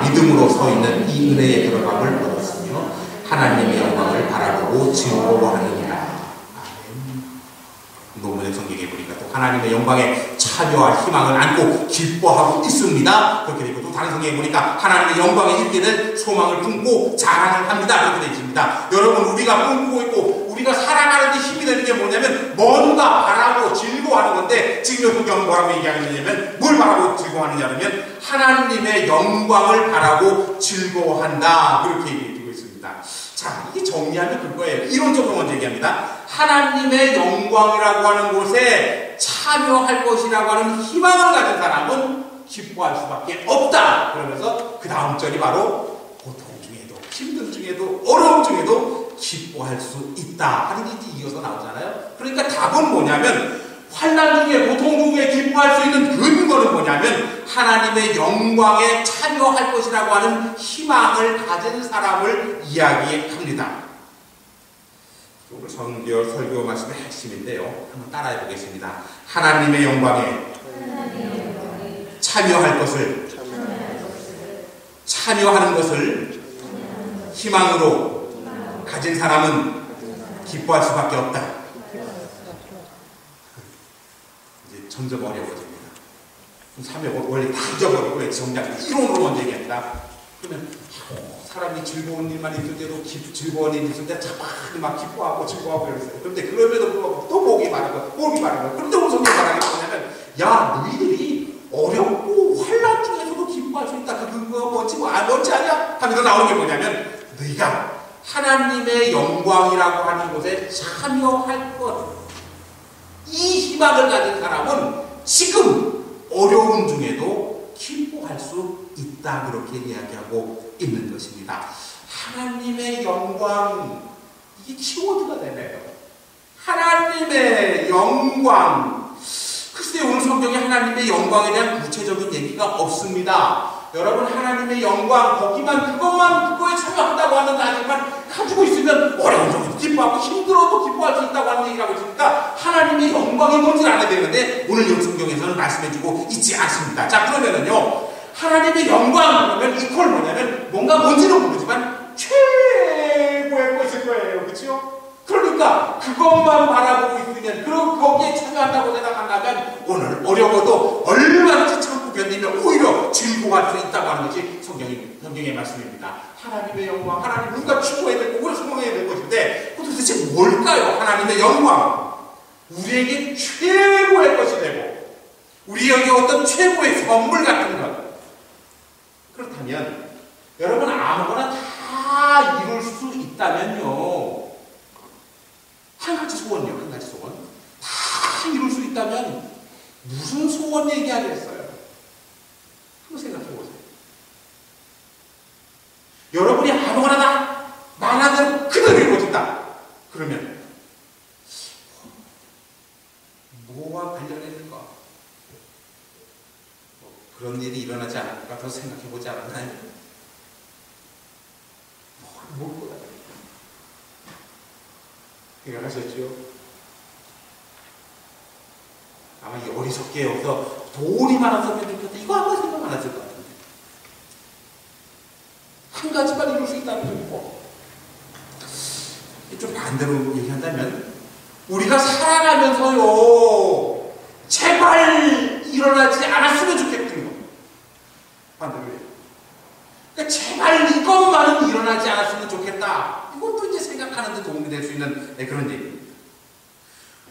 믿음으로 서 있는 이 은혜의 들어감을 얻었으며 하나님의 영광을 바라보고 즐거워하느니라. 노무현 성경에 보니까 또 하나님의 영광에 참여할 희망을 안고 기뻐하고 있습니다. 그렇게 되고 또 다른 성경에 보니까 하나님의 영광에 이르게 될 소망을 품고 자랑을 합니다. 그렇게 되어 있습니다. 여러분, 우리가 꿈꾸고 있고 우리가 살아가는 데 힘이 되는 게 뭐냐면 뭔가 바라고 즐거워하는 건데, 지금 성경은 뭐라고 얘기하느냐면 뭘 바라고 즐거워하느냐면 하나님의 영광을 바라고 즐거워한다. 그렇게 얘기해주고 있습니다. 자, 이게 정리하면 그거예요. 이론적으로 먼저 얘기합니다. 하나님의 영광이라고 하는 곳에 참여할 것이라고 하는 희망을 가진 사람은 기뻐할 수밖에 없다. 그러면서 그 다음 절이 바로 고통 중에도, 힘든 중에도, 어려움 중에도 기뻐할 수 있다 하는 게 이제 이어서 나오잖아요. 그러니까 답은 뭐냐면, 환난 중에, 고통 중에 기뻐할 수 있는 근거는 뭐냐면 하나님의 영광에 참여할 것이라고 하는 희망을 가진 사람을 이야기합니다. 오늘 설교 말씀의 핵심인데요. 한번 따라해 보겠습니다. 하나님의 영광에 참여할 것을, 참여하는 것을 희망으로 가진 사람은 기뻐할 수밖에 없다. 이제 점점 어려워집니다. 3회 원래 다 잊어버리고 정작 이론으로 먼저 얘기합니다. 그러면 사람이 즐거운 일만 있을 때도 즐거운 일이 있을 때 자꾸 막 기뻐하고 즐거워하고 이랬어요. 그런데 그럼에도 불구하고 또 목이 마르고 그런데 오늘 성경 말하는 게 뭐냐면, 야, 너희들이 어렵고 환난 중에서도 기뻐할 수 있다. 그거 뭔지 뭔지 아냐? 하면서 나오는 게 뭐냐면, 너희가 하나님의 영광이라고 하는 곳에 참여할 것, 이 희망을 가진 사람은 지금 어려운 중에도 기뻐할 수 있다. 그렇게 이야기하고 있는 것입니다. 하나님의 영광, 이게 키워드가 되네요. 하나님의 영광. 글쎄, 오늘 성경에 하나님의 영광에 대한 구체적인 얘기가 없습니다. 여러분, 하나님의 영광, 그거에 참여한다고 하는 가지만 가지고 있으면 어려운 점도 기뻐하고 힘들어도 기뻐할 수 있다고 하는 얘기를 하고 있으니까 하나님의 영광이 뭔지를 알아야 되는데 오늘 성경에서는 말씀해주고 있지 않습니다. 자, 그러면은요, 하나님의 영광 그러면 이퀄 뭐냐면 뭔지는 모르지만 최고의 것일 거예요. 그렇죠? 그러니까 그것만 바라보고 있으면, 그리고 거기에 참여한다고 생각한다면 오늘 어려워도 얼마든지 참고 견디면 오히려 즐거워할 수 있다고 하는 것이 성경의 말씀입니다. 하나님의 영광, 하나님 누가 추구해야 되고 우리가 소망해야 될 것인데 도대체 뭘까요? 하나님의 영광, 우리에게 최고의 것이 되고 우리에게 어떤 최고의 선물 같은 것. 그렇다면 여러분, 아무거나 다 이룰 수 있다면요, 한 가지 소원 다 이룰 수 있다면 무슨 소원 얘기하겠어요? 한번 생각해 보세요. 여러분이 아무거나 다 말하는 그대로 이루어진다. 그러면 뭐와 관련했는가? 그런 일이 일어나지 않을까 더 생각해 보지 않았나요? 뭘 거야? 생각하셨죠? 아마 이 어리석게 여기서 돈이 많았으면 좋겠다, 이거 아마 생각 안 했을 것 같은데, 한 가지만 이룰 수 있다는 게 있고, 좀 반대로 얘기한다면 우리가 살아가면서요 제발 일어나지 않았으면 좋겠다는 거. 반대로 해요. 그러니까 제발 이것만은 일어나지 않았으면 좋겠다. 이것도 이제 생각하는 데 도움이 될 수 있는 그런 얘기입니다.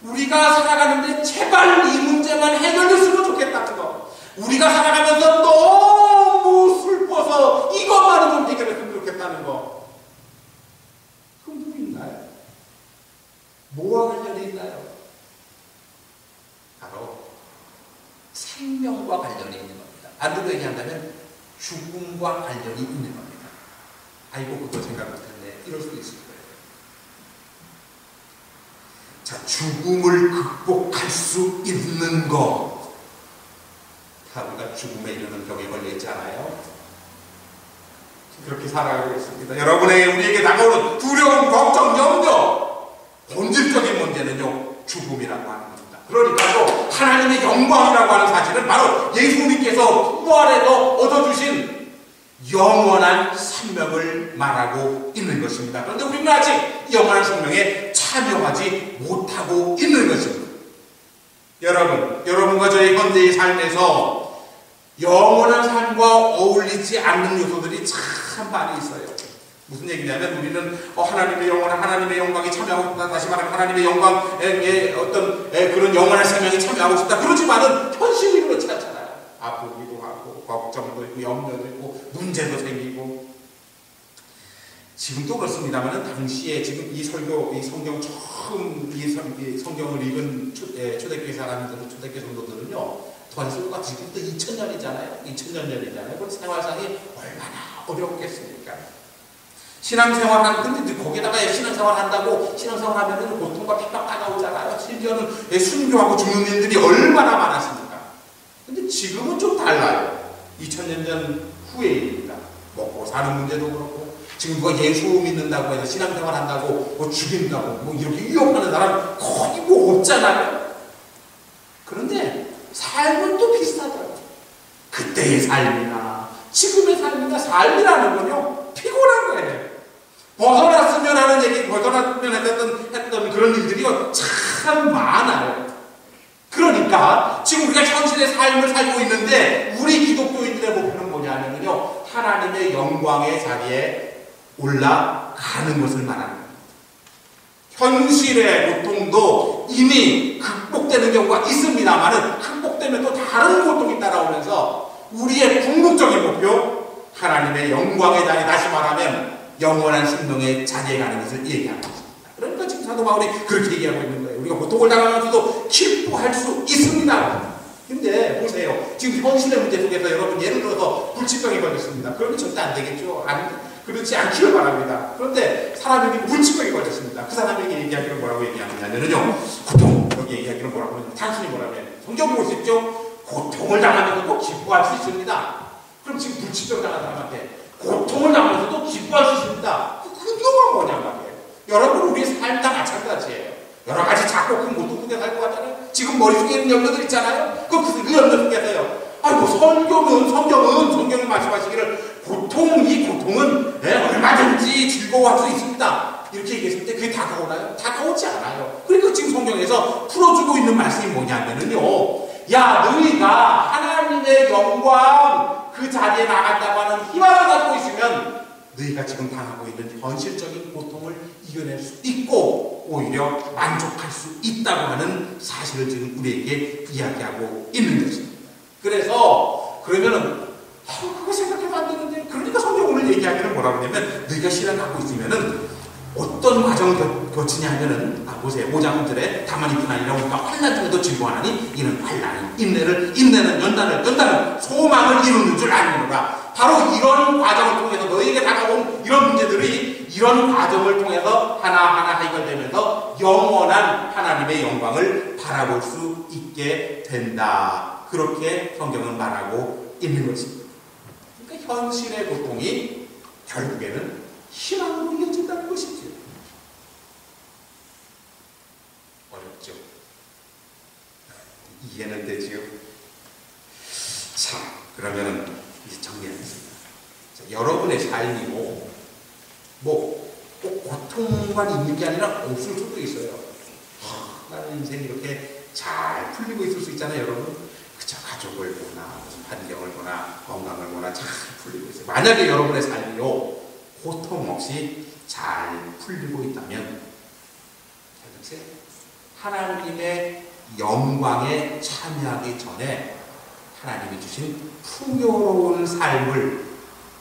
우리가 살아가는데 제발 이 문제만 해결됐으면 좋겠다는 거. 우리가 살아가면서 너무 슬퍼서 이것만은 좀 해결했으면 좋겠다는 거. 그럼 뭐 있나요? 뭐와 관련이 있나요? 바로 생명과 관련이 있는 겁니다. 반대로 얘기한다면 죽음과 관련이 있는 겁니다. 아이고, 그거 생각 못했네. 이럴 수도 있을 거예요. 자, 죽음을 극복할 수 있는 것. 다 우리가 죽음에 이르는 병에 걸려 있잖아요. 그렇게 살아가고 있습니다. 우리에게 다가오는 두려움, 걱정, 염려, 본질적인 문제는요, 죽음이라고 하는 겁니다. 그러니까 또 하나님의 영광이라고 하는 사실은 바로 예수님께서 부활해서 얻어주신 영원한 생명을 말하고 있는 것입니다. 그런데 우리는 아직 영원한 생명에 참여하지 못하고 있는 것입니다. 여러분과 저의 현재의 삶에서 영원한 삶과 어울리지 않는 요소들이 참 많이 있어요. 무슨 얘기냐면 우리는 하나님의 영원한 하나님의 영광에 참여하고 싶다. 다시 말하면 하나님의 영광에 어떤 그런 영원한 생명에 참여하고 싶다. 그렇지만은 현실이 그렇지 않잖아요. 아프기도 하고 걱정도 있고 염려도 있고 문제도 생기고. 지금도 그렇습니다만은 당시에 지금 이 성경 처음 이 성경을 읽은 초대교회 사람들은 초대교회 성도들은요, 전수가 지금부터 2000년이잖아요. 2000년이잖아요. 그 생활상이 얼마나 어렵겠습니까? 신앙생활 근데 거기다가 신앙생활 한다고 신앙생활 하면은 고통과 핍박 다가오잖아요. 심지어는 순교하고 죽는 일들이 얼마나 많았습니까? 근데 지금은 좀 달라요. 2000년 전 후의 일입니다. 먹고 사는 문제도 그렇고, 지금 누가 예수 믿는다고 해서 신앙생활 한다고 뭐 죽인다고 뭐 이렇게 위협하는 사람 거의 뭐 없잖아요. 그런데 삶은 또 비슷하더라고요. 그때의 삶이나 지금의 삶이나 삶이라는 건요, 피곤한 거예요. 벗어났으면 하는 얘기, 벗어났으면 했던 그런 일들이 참 많아요. 그러니까 지금 우리가 현실의 삶을 살고 있는데 우리 기독교인들의 목표는 뭐냐면요, 하나님의 영광의 자리에 올라가는 것을 말하는 겁니다. 현실의 고통도 이미 극복되는 경우가 있습니다만은 극복되면 또 다른 고통이 따라오면서 우리의 궁극적인 목표, 하나님의 영광의 자리, 다시 말하면 영원한 생명의 자리에 가는 것을 얘기하고 있습니다. 그러니까 지금 사도 바울이 그렇게 얘기하고 있는 거예요. 우리가 고통을 당하면서도 기뻐할 수 있습니다. 근데 보세요. 지금 현실의 문제 속에서 여러분 예를 들어서 불치병이 걸렸습니다. 그러면 절대 안 되겠죠. 그렇지 않기를 바랍니다. 그런데 사람에게 불치병이 걸렸습니다. 그 사람에게 얘기하기는 뭐라고 얘기하느냐면요, 고통, 여기 얘기하기는 뭐라고 하냐면 단순히 뭐라면 성경 볼 수 있죠. 고통을 당하면서도 기뻐할 수 있습니다. 그럼 지금 불치병 당한 사람한테 고통을 당하면서도 기뻐할 수 있습니다. 그 근거가 뭐냐 말이에요. 여러분, 우리의 삶 다 마찬가지예요. 여러 가지 작고 큰 고통 속에 살고 같잖아요. 지금 머릿속에 있는 염려들 있잖아요. 그 염려 속에서요, 아이고, 성경이 말씀하시기를 이 고통은 얼마든지 즐거워할 수 있습니다. 이렇게 얘기했을 때 그게 다가오나요? 다가오지 않아요. 그러니까 지금 성경에서 풀어주고 있는 말씀이 뭐냐면요, 야, 너희가 하나님의 영광 그 자리에 나간다고 하는 희망을 갖고 있으면 너희가 지금 당하고 있는 현실적인 고통을 이겨낼 수 있고 오히려 만족할 수 있다고 하는 사실을 지금 우리에게 이야기하고 있는 것입니다. 그래서 그러면은 그거 생각해도 안 되는데, 그러니까 성경 오늘 얘기하기는 뭐라고 하냐면, 너희가 신앙 갖고 있으면은 어떤 과정을 거치냐 하면은, 보세요. 5장 1절에 다만 이뿐 아니라 우리가 환난 중에도 즐거워하니 이는 환난이 인내는 연단을 소망을 이루는 줄 아니노라. 바로 이런 과정을 통해서 너희에게 다가온 이런 문제들이 이런 과정을 통해서 하나하나 해결되면서 영원한 하나님의 영광을 바라볼 수 있게 된다. 그렇게 성경은 말하고 있는 것입니다. 그러니까 현실의 고통이 결국에는 희망으로 이어진다는 것이죠. 어렵죠? 이해는 되지요? 자, 그러면은 이제 정리하겠습니다. 자, 여러분의 삶이고 꼭 고통만 있는 게 아니라 없을 수도 있어요. 나는 인생이 이렇게 잘 풀리고 있을 수 있잖아요, 여러분. 그저 가족을 보나 무슨 환경을 보나 건강을 보나 잘 풀리고 있어요. 만약에 여러분의 삶이요 고통 없이 잘 풀리고 있다면 도대체 하나님의 영광에 참여하기 전에 하나님이 주신 풍요로운 삶을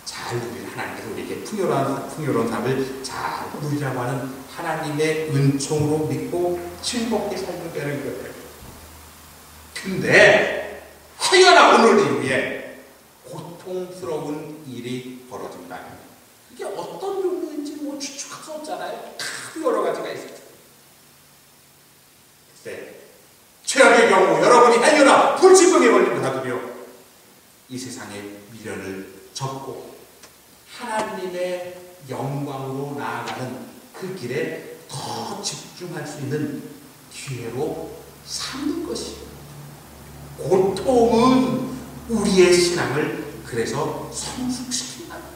잘 누리는, 하나님께서 우리에게 풍요로운 삶을 잘 누리라고 하는 하나님의 은총으로 믿고 즐겁게 살면 되는 거예요. 근데 하여나 오늘 이후에 고통스러운 일이 벌어집니다. 이게 어떤 종류인지 추측할 수 없잖아요. 여러 가지가 있어요. 글쎄, 최악의 경우 여러분이 하여나 불치병에 걸리고 나도요, 이 세상의 미련을 접고 하나님의 영광으로 나아가는 그 길에 더 집중할 수 있는 기회로 삼는 것이에요. 고통은 우리의 신앙을 그래서 성숙시킨다.